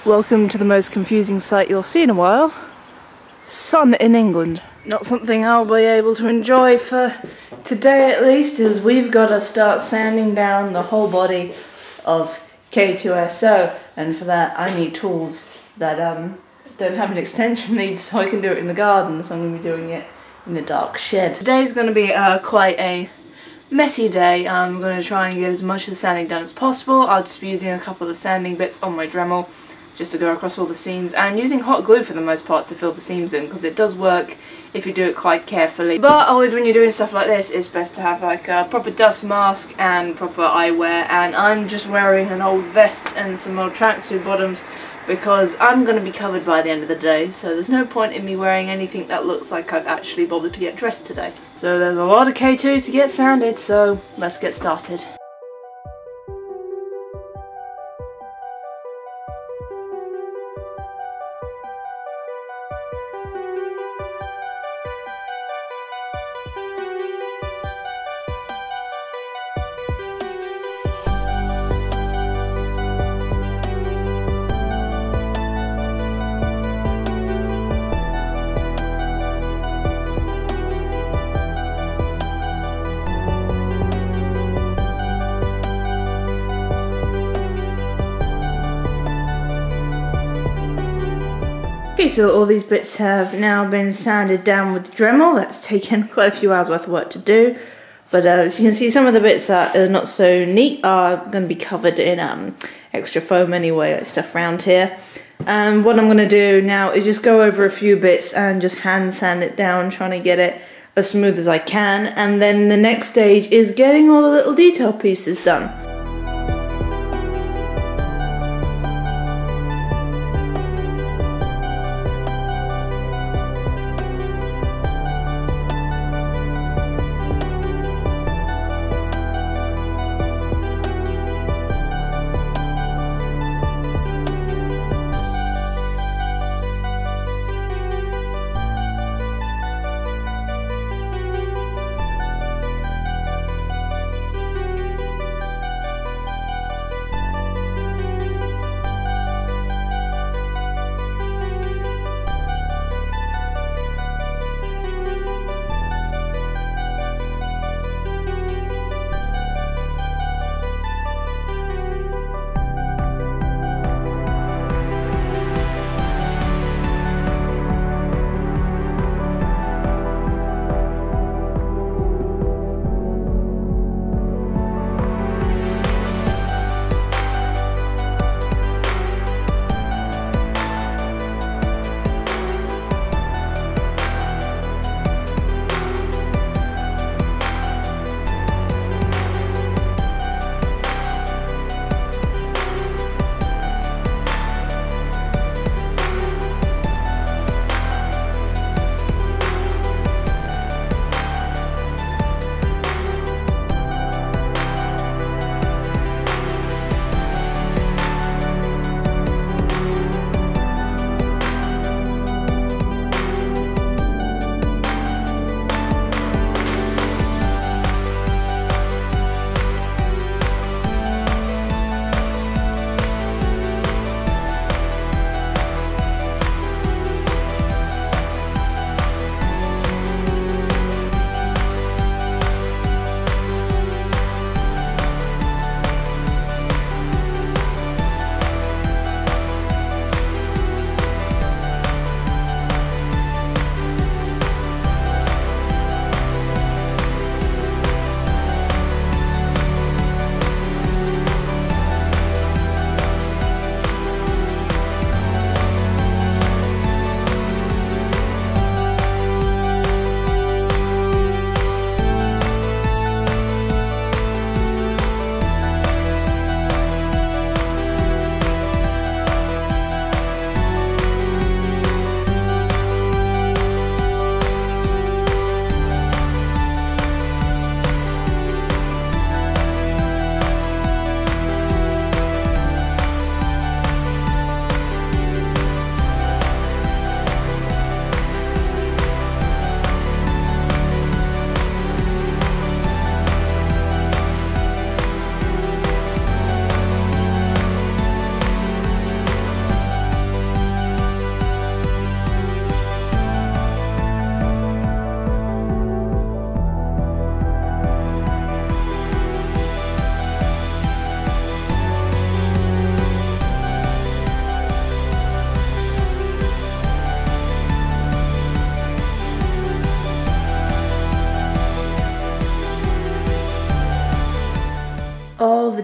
Welcome to the most confusing sight you'll see in a while. Sun in England. Not something I'll be able to enjoy for today at least, as we've got to start sanding down the whole body of K2SO, and for that I need tools that don't have an extension lead, so I can do it in the garden, so I'm going to be doing it in the dark shed. Today's going to be quite a messy day. I'm going to try and get as much of the sanding done as possible. I'll just be using a couple of sanding bits on my Dremel just to go across all the seams, and using hot glue for the most part to fill the seams in, because it does work if you do it quite carefully. But always when you're doing stuff like this, it's best to have like a proper dust mask and proper eyewear, and I'm just wearing an old vest and some old tracksuit bottoms because I'm going to be covered by the end of the day, so there's no point in me wearing anything that looks like I've actually bothered to get dressed today. So there's a lot of K2 to get sanded, so let's get started. Okay, so all these bits have now been sanded down with Dremel. That's taken quite a few hours worth of work to do. But as you can see, some of the bits that are not so neat are going to be covered in extra foam anyway, like stuff around here. And what I'm going to do now is just go over a few bits and just hand sand it down, trying to get it as smooth as I can. And then the next stage is getting all the little detail pieces done.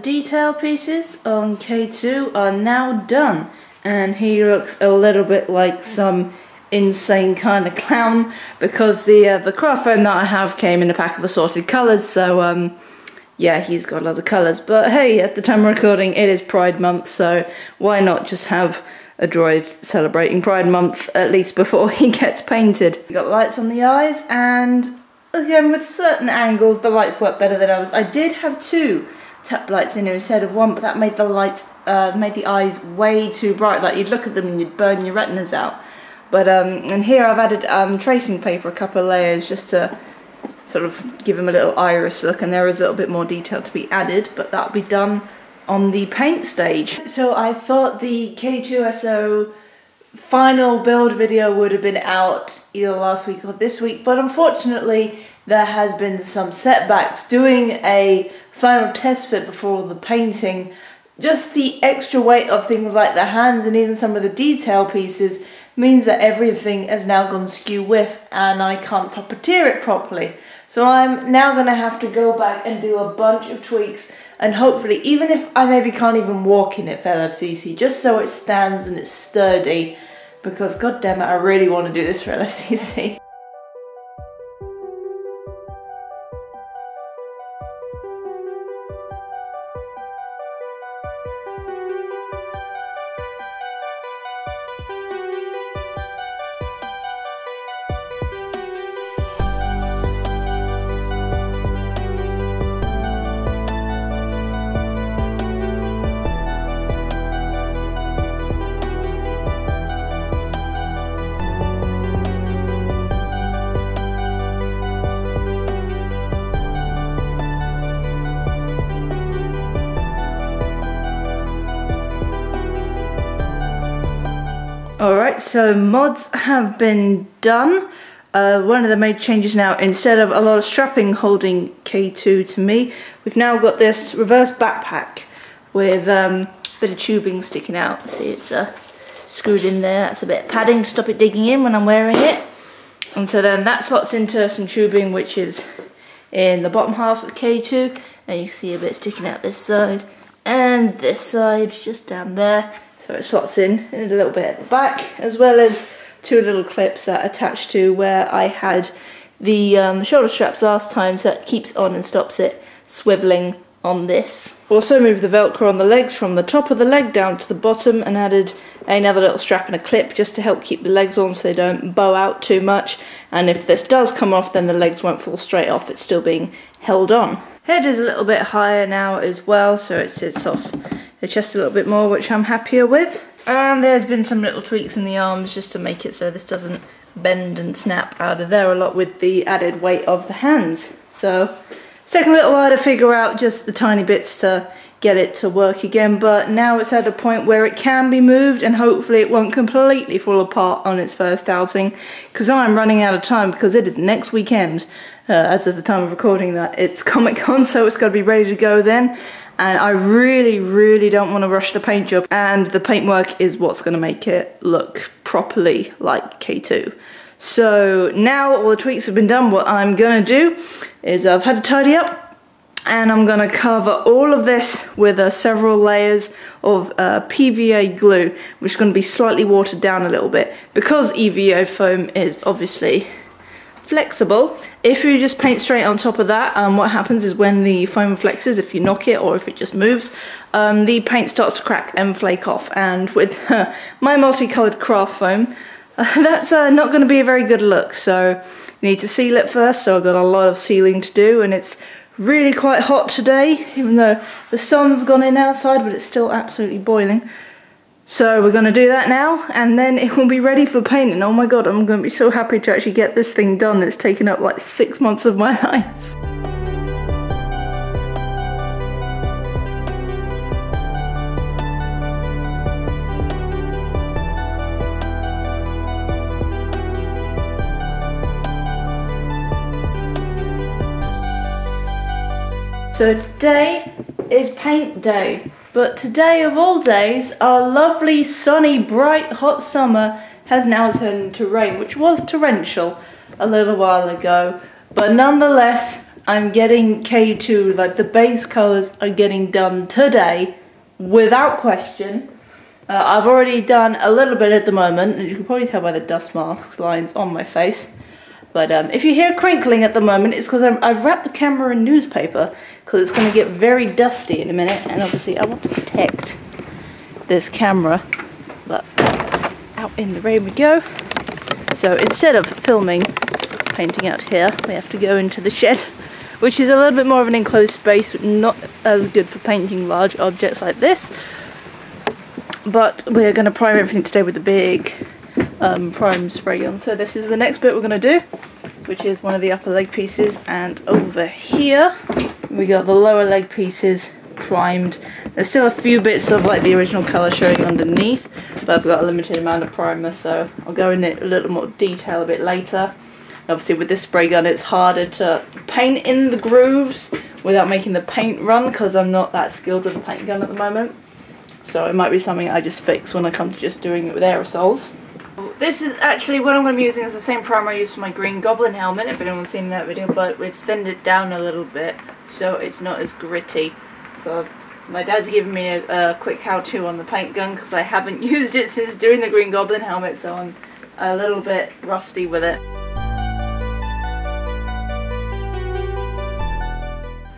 detail pieces on K2 are now done, and he looks a little bit like some insane kind of clown because the craft foam that I have came in a pack of assorted colours, so yeah, he's got a lot of colours. But hey, at the time of recording it is Pride Month, so why not just have a droid celebrating Pride Month at least before he gets painted. We've got lights on the eyes, and again with certain angles the lights work better than others. I did have 2 tap lights in here instead of 1, but that made the lights made the eyes way too bright, like you'd look at them and you'd burn your retinas out. But and here I've added tracing paper, a couple of layers, just to sort of give him a little iris look, and there is a little bit more detail to be added, but that'll be done on the paint stage. So I thought the K2SO final build video would have been out either last week or this week, but unfortunately there has been some setbacks. Doing a final test fit before the painting, just the extra weight of things like the hands and even some of the detail pieces means that everything has now gone skew with, and I can't puppeteer it properly. So I'm now going to have to go back and do a bunch of tweaks, and hopefully, even if I maybe can't even walk in it for LFCC, just so it stands and it's sturdy, because god damn it, I really want to do this for LFCC. Alright, so mods have been done. One of the main changes now, instead of a lot of strapping holding K2 to me, we've now got this reverse backpack with a bit of tubing sticking out. See, it's screwed in there. That's a bit of padding to stop it digging in when I'm wearing it. And so then that slots into some tubing which is in the bottom half of K2, and you can see a bit sticking out this side and this side just down there. So it slots in a little bit at the back, as well as 2 little clips that attach to where I had the shoulder straps last time, so it keeps on and stops it swiveling on this. Also moved the Velcro on the legs from the top of the leg down to the bottom, and added another little strap and a clip just to help keep the legs on so they don't bow out too much, and if this does come off then the legs won't fall straight off, it's still being held on. Head is a little bit higher now as well, so it sits off the chest a little bit more, which I'm happier with. And there's been some little tweaks in the arms just to make it so this doesn't bend and snap out of there a lot with the added weight of the hands. So it's taken a little while to figure out just the tiny bits to get it to work again, but now it's at a point where it can be moved, and hopefully it won't completely fall apart on its first outing, because I'm running out of time, because it is next weekend, as of the time of recording that, it's Comic-Con, so it's got to be ready to go then. And I really don't want to rush the paint job, and the paintwork is what's going to make it look properly like K2. So now all the tweaks have been done, what I'm going to do is I've had to tidy up, and I'm going to cover all of this with several layers of PVA glue, which is going to be slightly watered down a little bit, because EVA foam is obviously flexible. If you just paint straight on top of that, what happens is when the foam flexes, if you knock it or if it just moves, the paint starts to crack and flake off, and with my multicolored craft foam, that's not going to be a very good look. So you need to seal it first, so I've got a lot of sealing to do, and it's really quite hot today, even though the sun's gone in outside, but it's still absolutely boiling. So we're going to do that now, and then it will be ready for painting. Oh my god, I'm going to be so happy to actually get this thing done. It's taken up like 6 months of my life. So today is paint day. But today of all days, our lovely, sunny, bright, hot summer has now turned into rain, which was torrential a little while ago. But nonetheless, I'm getting K2, like the base colours are getting done today, without question. I've already done a little bit at the moment, and you can probably tell by the dust mask lines on my face. But if you hear crinkling at the moment, it's because I've wrapped the camera in newspaper, because it's going to get very dusty in a minute, and obviously I want to protect this camera. But out in the rain we go. So instead of filming, painting out here, we have to go into the shed, which is a little bit more of an enclosed space, not as good for painting large objects like this. But we're going to prime everything today with the big prime spray gun. So this is the next bit we're going to do, which is one of the upper leg pieces, and over here we got the lower leg pieces primed. There's still a few bits of like the original colour showing underneath, but I've got a limited amount of primer, so I'll go in it a little more detail a bit later. Obviously with this spray gun it's harder to paint in the grooves without making the paint run, because I'm not that skilled with the paint gun at the moment. So it might be something I just fix when I come to just doing it with aerosols. This is actually what I'm going to be using as the same primer I used for my Green Goblin helmet, if anyone's seen that video, but we've thinned it down a little bit so it's not as gritty. So my dad's given me a quick how-to on the paint gun, because I haven't used it since doing the Green Goblin helmet, so I'm a little bit rusty with it.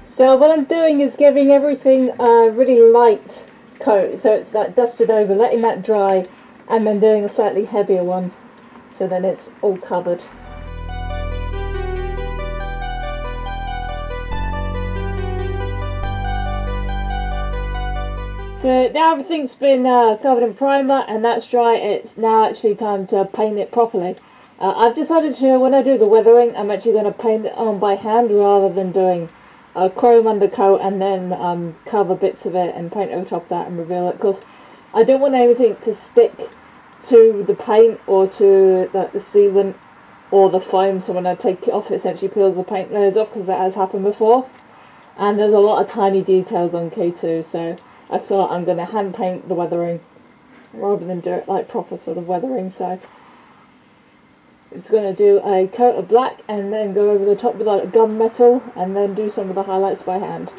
So what I'm doing is giving everything a really light coat, so it's that dusted over, letting that dry, and then doing a slightly heavier one, so then it's all covered. So now everything's been covered in primer and that's dry, it's now actually time to paint it properly. I've decided to, when I do the weathering, I'm actually going to paint it on by hand rather than doing a chrome undercoat and then cover bits of it and paint over top of that and reveal it, because I don't want anything to stick to the paint or to the sealant or the foam, so when I take it off it essentially peels the paint layers off, because that has happened before. And there's a lot of tiny details on K2, so I feel like I'm going to hand paint the weathering rather than do it like proper sort of weathering. So it's going to do a coat of black and then go over the top with like gunmetal and then do some of the highlights by hand.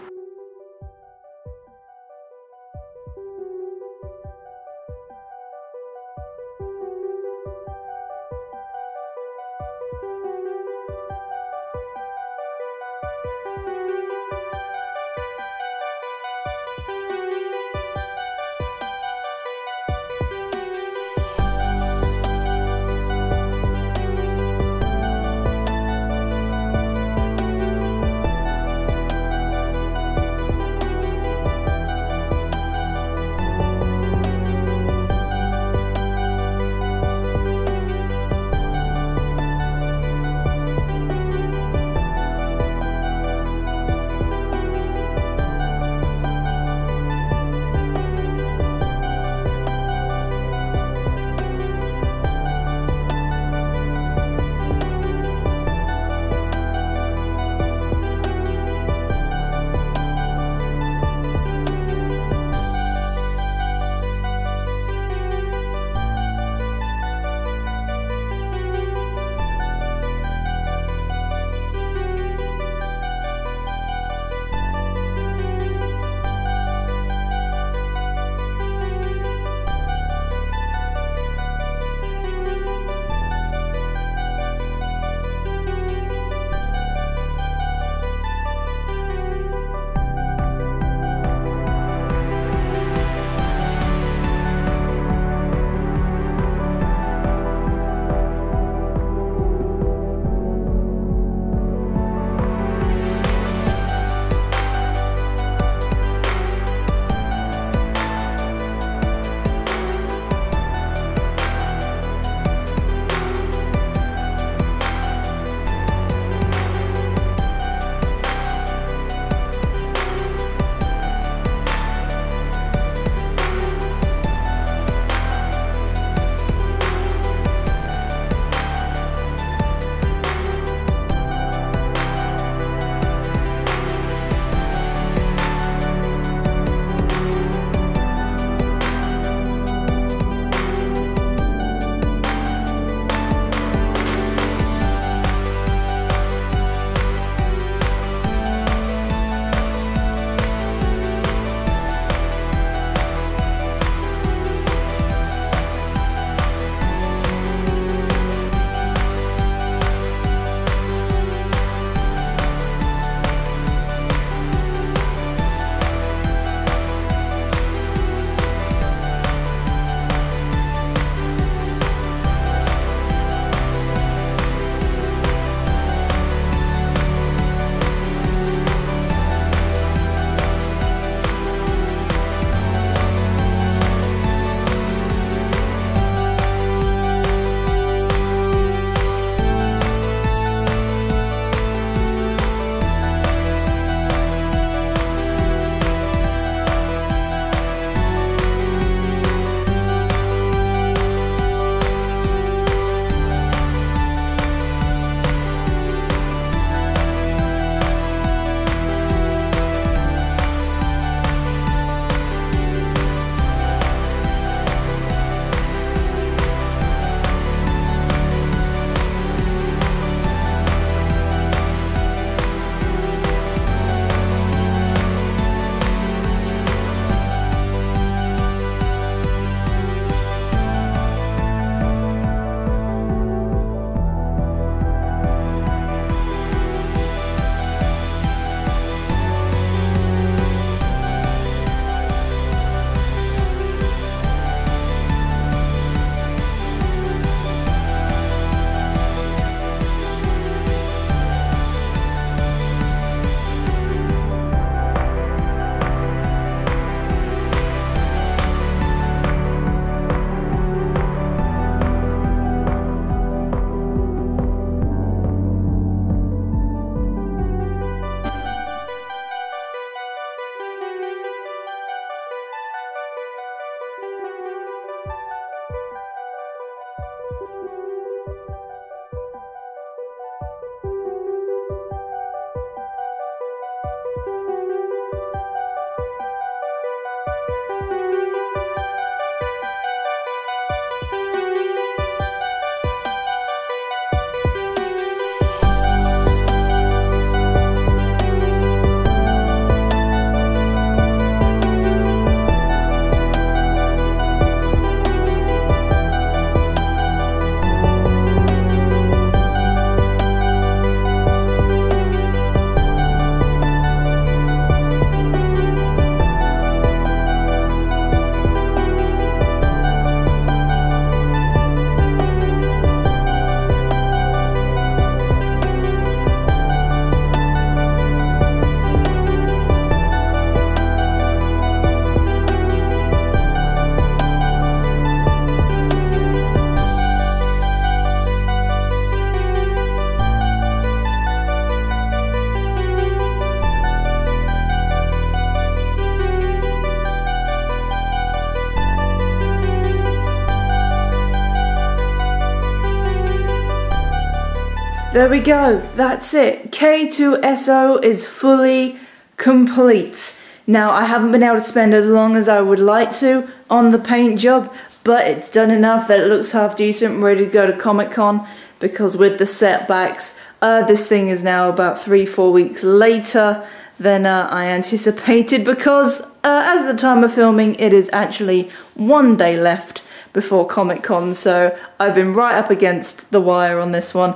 there we go, that's it. K2SO is fully complete. Now, I haven't been able to spend as long as I would like to on the paint job, but it's done enough that it looks half decent, ready to go to Comic-Con, because with the setbacks, this thing is now about 3-4 weeks later than I anticipated, because as the time of filming, it is actually 1 day left before Comic-Con, so I've been right up against the wire on this one.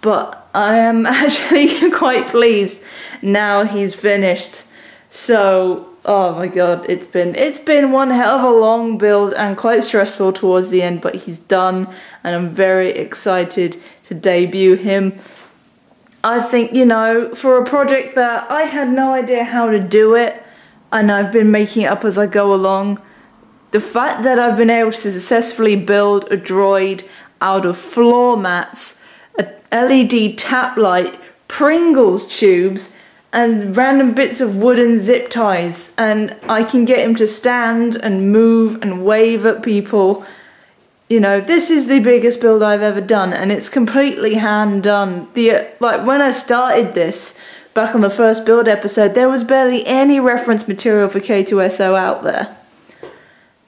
But I am actually quite pleased now he's finished. So, oh my god, it's been one hell of a long build and quite stressful towards the end, but he's done and I'm very excited to debut him. I think, you know, for a project that I had no idea how to do it and I've been making it up as I go along, the fact that I've been able to successfully build a droid out of floor mats, a LED tap light, Pringles tubes, and random bits of wooden zip ties, and I can get him to stand and move and wave at people. You know, this is the biggest build I've ever done, and it's completely hand done. Like when I started this back on the first build episode, there was barely any reference material for K2SO out there.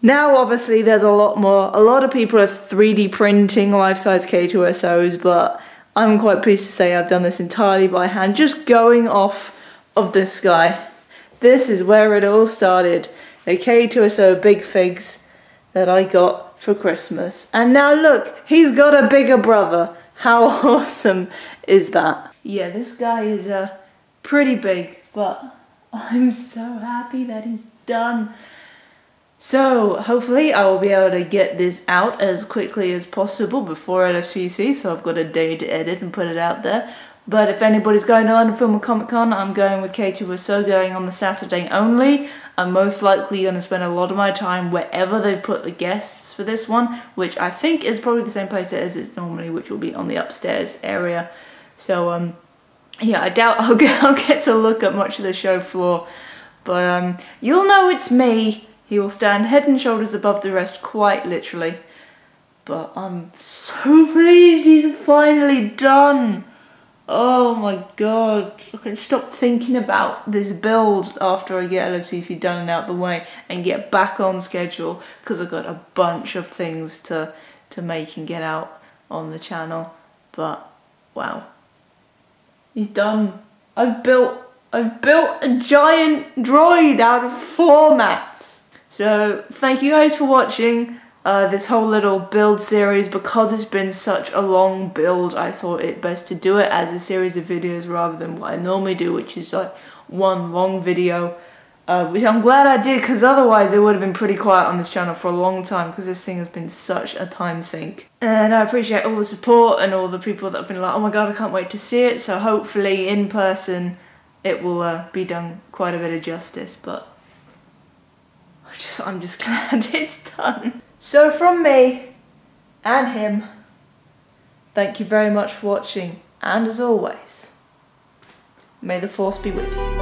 Now obviously there's a lot more. A lot of people are 3D printing life-size K2SOs, but I'm quite pleased to say I've done this entirely by hand, just going off of this guy. This is where it all started. The K2SO big figs that I got for Christmas. And now look, he's got a bigger brother. How awesome is that? Yeah, this guy is pretty big, but I'm so happy that he's done. So, hopefully I will be able to get this out as quickly as possible before LFCC, so I've got a day to edit and put it out there. But if anybody's going to London Film and Comic Con, I'm going with K2SO, going on the Saturday only. I'm most likely going to spend a lot of my time wherever they've put the guests for this one, which I think is probably the same place as it's normally, which will be on the upstairs area. So, yeah, I doubt I'll get to look at much of the show floor. But you'll know it's me. He will stand head and shoulders above the rest, quite literally. But I'm so pleased he's finally done. Oh my god. I can stop thinking about this build after I get LFCC done and out the way and get back on schedule, because I've got a bunch of things to make and get out on the channel. But wow. He's done. I've built a giant droid out of floor mats. So, thank you guys for watching this whole little build series. Because it's been such a long build, I thought it best to do it as a series of videos rather than what I normally do, which is like one long video. Which I'm glad I did, because otherwise it would have been pretty quiet on this channel for a long time, because this thing has been such a time sink. And I appreciate all the support and all the people that have been like, oh my god, I can't wait to see it. So hopefully in person it will be done quite a bit of justice, but I'm just glad it's done. So from me and him, thank you very much for watching, and as always, may the force be with you.